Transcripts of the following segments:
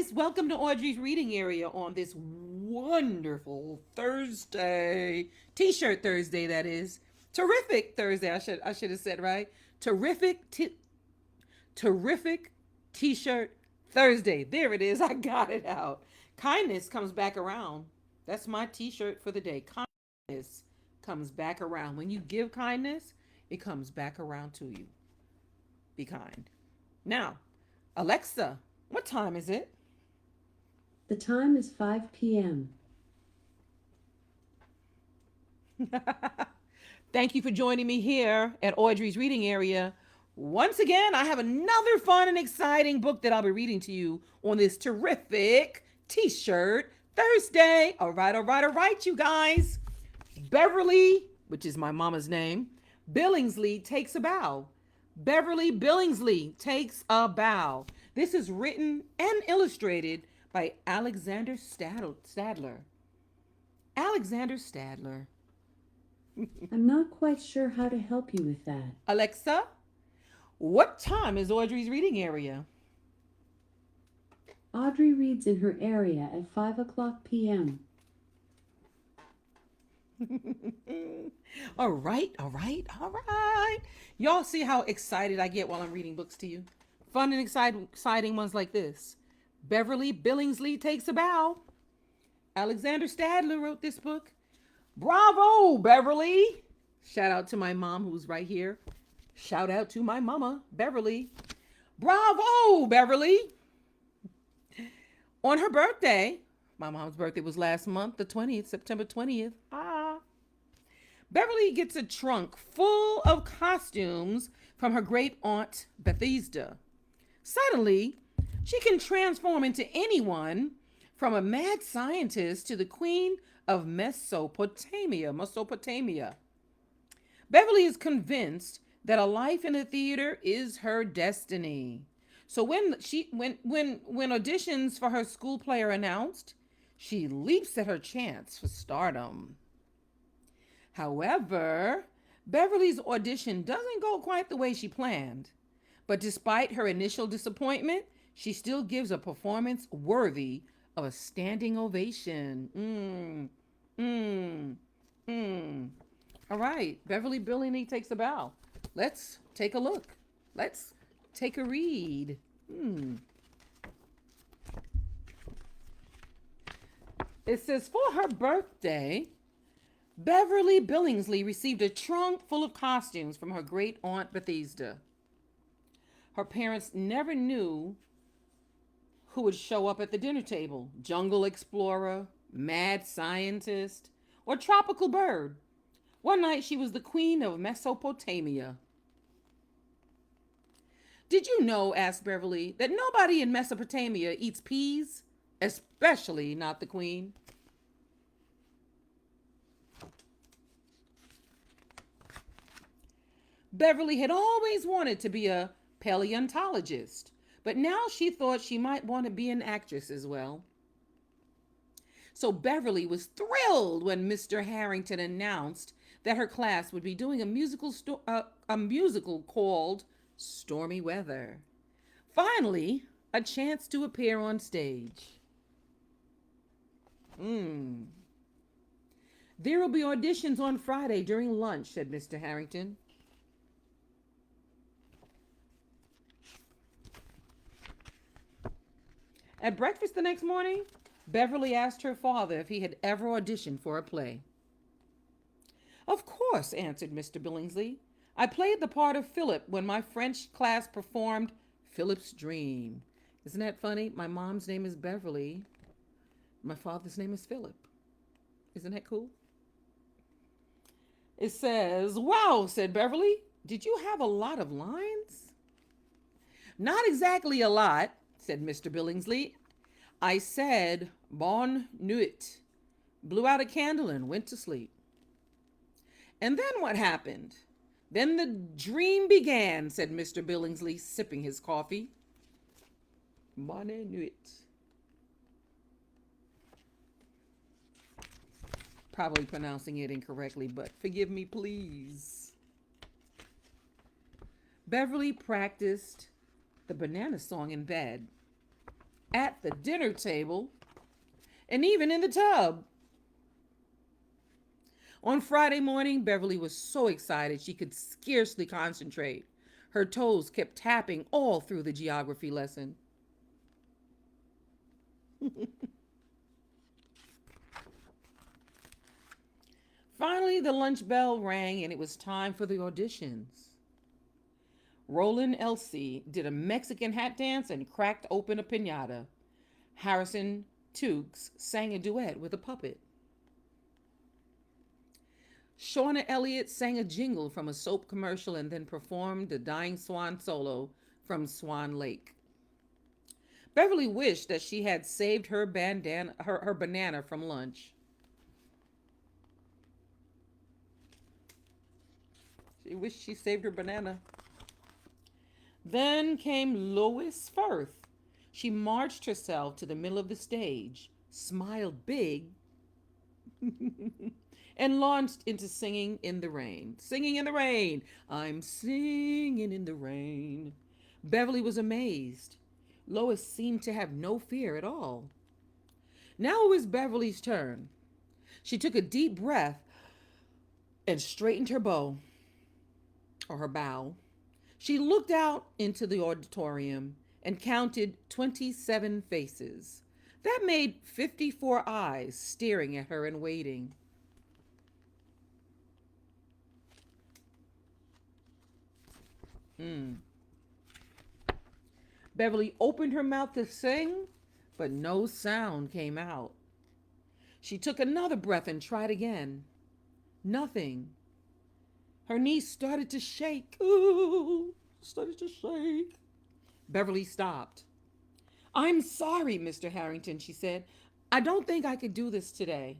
guys, welcome to Audrey's reading area on this wonderful Thursday. T-shirt Thursday, that is. Terrific Thursday. I should have said right. Terrific T-shirt Thursday. There it is. I got it out. Kindness comes back around. That's my T-shirt for the day. Kindness comes back around. When you give kindness, it comes back around to you. Be kind. Now, Alexa, what time is it? The time is 5 p.m. Thank you for joining me here at Audrey's reading area. Once again, I have another fun and exciting book that I'll be reading to you on this terrific T-shirt Thursday. All right, you guys. Beverly, which is my mama's name, Billingsley takes a bow. Beverly Billingsley takes a bow. This is written and illustrated by Alexander Stadler. Alexander Stadler. I'm not quite sure how to help you with that. Alexa, what time is Audrey's reading area? Audrey reads in her area at 5 o'clock p.m. All right. Y'all see how excited I get while I'm reading books to you? Fun and exciting ones like this. Beverly Billingsley takes a bow. Alexander Stadler wrote this book. Bravo, Beverly. Shout out to my mom who's right here. Shout out to my mama, Beverly. Bravo, Beverly. On her birthday, my mom's birthday was last month, the 20th, September 20th. Beverly gets a trunk full of costumes from her great aunt, Bethesda. Suddenly, she can transform into anyone from a mad scientist to the queen of Mesopotamia. Beverly is convinced that a life in the theater is her destiny. So when auditions for her school play are announced, she leaps at her chance for stardom. However, Beverly's audition doesn't go quite the way she planned. But despite her initial disappointment, she still gives a performance worthy of a standing ovation. All right, Beverly Billingsley takes a bow. Let's take a look. Let's take a read. It says, for her birthday, Beverly Billingsley received a trunk full of costumes from her great aunt Bethesda. Her parents never knew who would show up at the dinner table: jungle explorer, mad scientist, or tropical bird. One night she was the queen of Mesopotamia. Did you know, asked Beverly, that nobody in Mesopotamia eats peas, especially not the queen? Beverly had always wanted to be a paleontologist, but now she thought she might want to be an actress as well. So Beverly was thrilled when Mr. Harrington announced that her class would be doing a musical called Stormy Weather. Finally, a chance to appear on stage. There will be auditions on Friday during lunch, said Mr. Harrington. At breakfast the next morning, Beverly asked her father if he had ever auditioned for a play. Of course, answered Mr. Billingsley. I played the part of Philip when my French class performed Philip's Dream. Isn't that funny? My mom's name is Beverly. My father's name is Philip. Isn't that cool? It says, wow, said Beverly. Did you have a lot of lines? Not exactly a lot, said Mr. Billingsley. I said, bonne nuit, blew out a candle and went to sleep. And then what happened? Then the dream began, said Mr. Billingsley, sipping his coffee. Bonne nuit. Probably pronouncing it incorrectly, but forgive me, please. Beverly practiced the banana song in bed. at the dinner table, and even in the tub. On Friday morning, Beverly was so excited she could scarcely concentrate. Her toes kept tapping all through the geography lesson. Finally, the lunch bell rang and it was time for the auditions. Roland Elsie did a Mexican hat dance and cracked open a pinata. Harrison Tukes sang a duet with a puppet. Shauna Elliott sang a jingle from a soap commercial and then performed the Dying Swan solo from Swan Lake. Beverly wished that she had saved her banana from lunch. She wished she saved her banana. Then came Lois Firth. She marched herself to the middle of the stage, smiled big, and launched into singing in the rain. Singing in the rain. I'm singing in the rain. Beverly was amazed. Lois seemed to have no fear at all. Now it was Beverly's turn. She took a deep breath and straightened her bow, or her bow. She looked out into the auditorium and counted 27 faces. That made 54 eyes staring at her and waiting. Beverly opened her mouth to sing, but no sound came out. She took another breath and tried again. Nothing. Her knees started to shake. Ooh, started to shake. Beverly stopped. I'm sorry, Mr. Harrington, she said. I don't think I could do this today.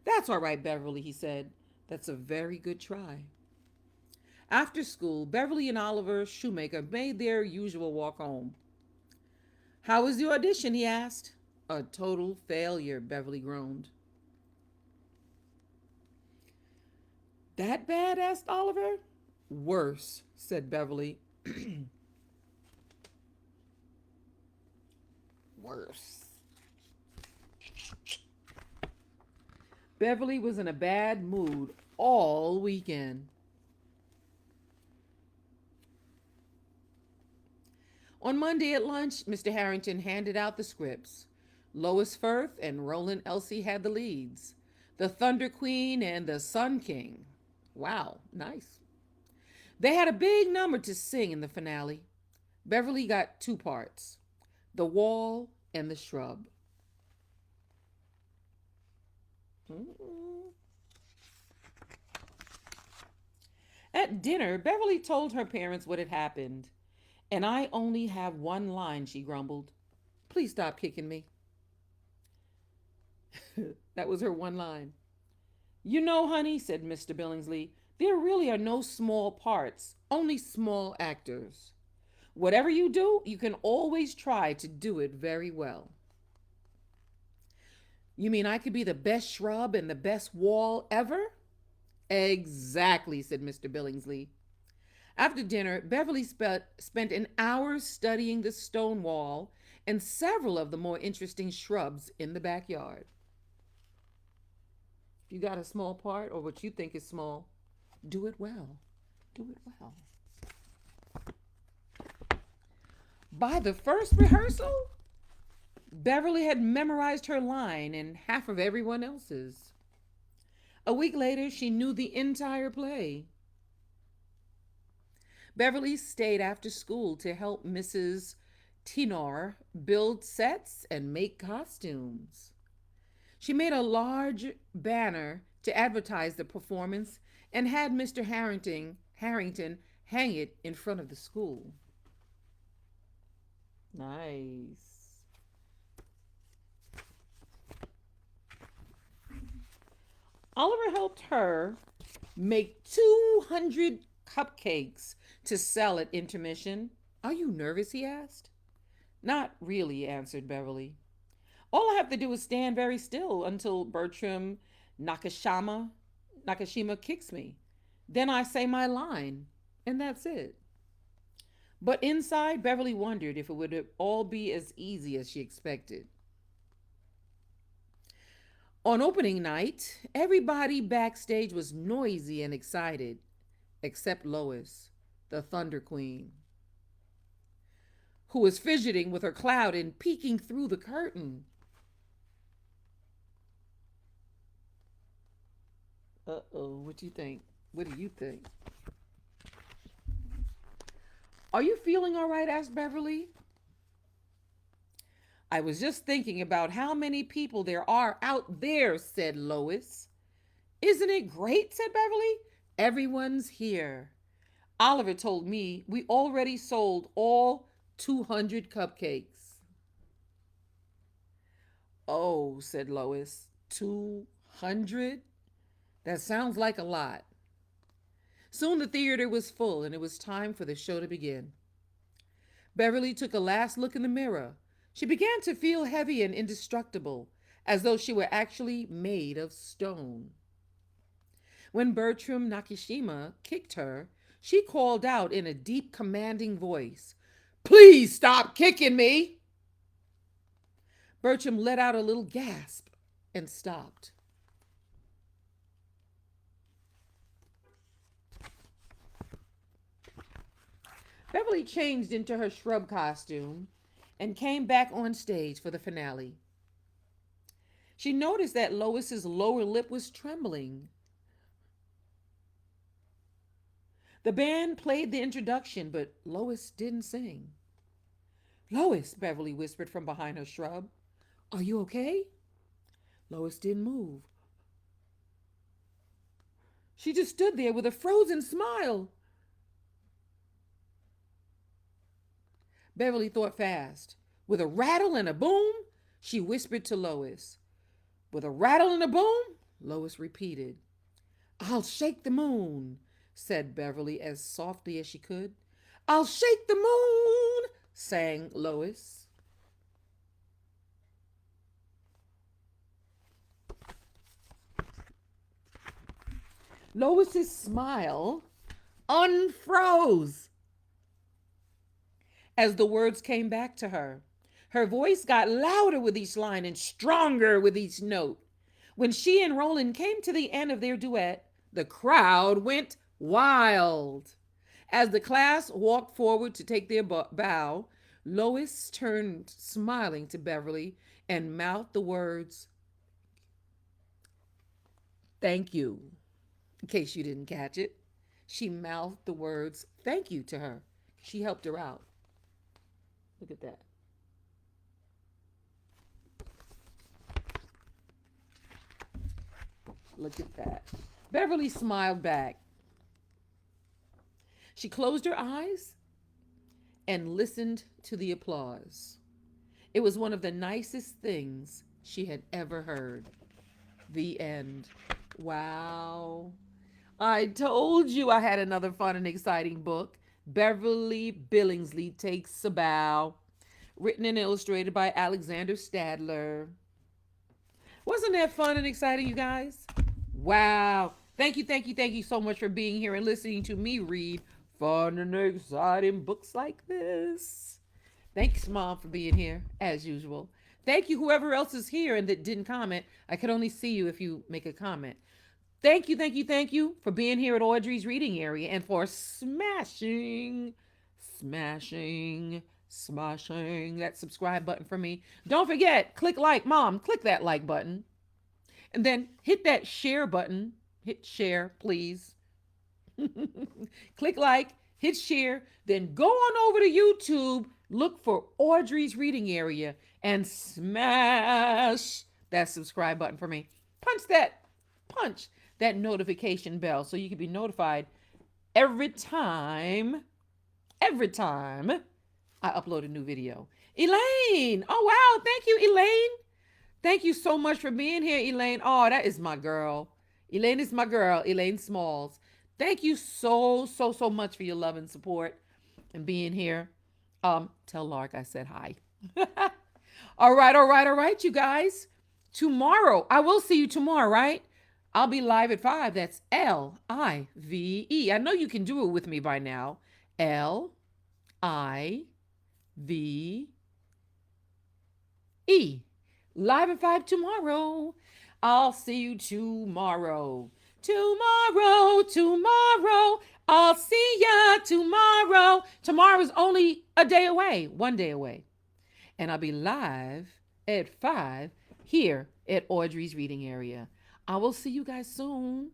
That's all right, Beverly, he said. That's a very good try. After school, Beverly and Oliver Shoemaker made their usual walk home. How was the audition? He asked. A total failure, Beverly groaned. That bad? Asked Oliver. Worse, said Beverly. Worse. Beverly was in a bad mood all weekend. On Monday at lunch, Mr. Harrington handed out the scripts. Lois Firth and Roland Elsie had the leads. The Thunder Queen and the Sun King. Wow, nice. They had a big number to sing in the finale. Beverly got two parts, the wall and the shrub. At dinner, Beverly told her parents what had happened. And I only have one line, she grumbled. Please stop kicking me. That was her one line. You know, honey, said Mr. Billingsley, there really are no small parts, only small actors. Whatever you do, you can always try to do it very well. You mean I could be the best shrub and the best wall ever? Exactly, said Mr. Billingsley. After dinner, Beverly spent an hour studying the stone wall and several of the more interesting shrubs in the backyard. If you got a small part or what you think is small, do it well. Do it well. By the first rehearsal, Beverly had memorized her line and half of everyone else's. A week later, she knew the entire play. Beverly stayed after school to help Mrs. Tenor build sets and make costumes. She made a large banner to advertise the performance and had Mr. Harrington hang it in front of the school. Nice. Oliver helped her make 200 cupcakes to sell at intermission. Are you nervous? He asked. Not really, answered Beverly. All I have to do is stand very still until Bertram Nakashima kicks me. Then I say my line, and that's it. But inside, Beverly wondered if it would all be as easy as she expected. On opening night, everybody backstage was noisy and excited, except Lois, the Thunder Queen, who was fidgeting with her cloud and peeking through the curtain. Uh-oh, what do you think? What do you think? Are you feeling all right? Asked Beverly. I was just thinking about how many people there are out there, said Lois. Isn't it great? Said Beverly. Everyone's here. Oliver told me we already sold all 200 cupcakes. Oh, said Lois. 200? That sounds like a lot. Soon the theater was full and it was time for the show to begin. Beverly took a last look in the mirror. She began to feel heavy and indestructible, as though she were actually made of stone. When Bertram Nakashima kicked her, she called out in a deep, commanding voice, "Please stop kicking me!" Bertram let out a little gasp and stopped. Beverly changed into her shrub costume and came back on stage for the finale. She noticed that Lois's lower lip was trembling. The band played the introduction, but Lois didn't sing. "Lois," Beverly whispered from behind her shrub, "are you okay?" Lois didn't move. She just stood there with a frozen smile. Beverly thought fast. With a rattle and a boom, she whispered to Lois. With a rattle and a boom, Lois repeated. "I'll shake the moon," said Beverly as softly as she could. "I'll shake the moon," sang Lois. Lois's smile unfroze as the words came back to her. Her voice got louder with each line and stronger with each note. When she and Roland came to the end of their duet, the crowd went wild. As the class walked forward to take their bow, Lois turned smiling to Beverly and mouthed the words, "Thank you." In case you didn't catch it, she mouthed the words, "Thank you" to her. She helped her out. Look at that. Look at that. Beverly smiled back. She closed her eyes and listened to the applause. It was one of the nicest things she had ever heard. The end. Wow. I told you I had another fun and exciting book. Beverly Billingsley Takes a Bow. Written and illustrated by Alexander Stadler. Wasn't that fun and exciting, you guys? Wow. Thank you so much for being here and listening to me read fun and exciting books like this. Thanks, Mom, for being here, as usual. Thank you, whoever else is here and that didn't comment. I can only see you if you make a comment. Thank you for being here at Audrey's Reading Area and for smashing that subscribe button for me. Don't forget, click like, Mom, click that like button. And then hit that share button. Hit share, please. Click like, hit share, then go on over to YouTube, look for Audrey's Reading Area, and smash that subscribe button for me. Punch that notification bell so you can be notified every time I upload a new video. Elaine! Oh, wow. Thank you, Elaine. Thank you so much for being here, Elaine. Oh, that is my girl. Elaine is my girl, Elaine Smalls. Thank you so much for your love and support and being here. Tell Lark I said hi. All right, you guys. Tomorrow, I will see you tomorrow, right? I'll be live at 5. That's Live. I know you can do it with me by now. Live. E. Live at 5 tomorrow. I'll see you tomorrow. Tomorrow. I'll see ya tomorrow. Tomorrow's only a day away, one day away. And I'll be live at 5 here at Audrey's Reading Area. I will see you guys soon.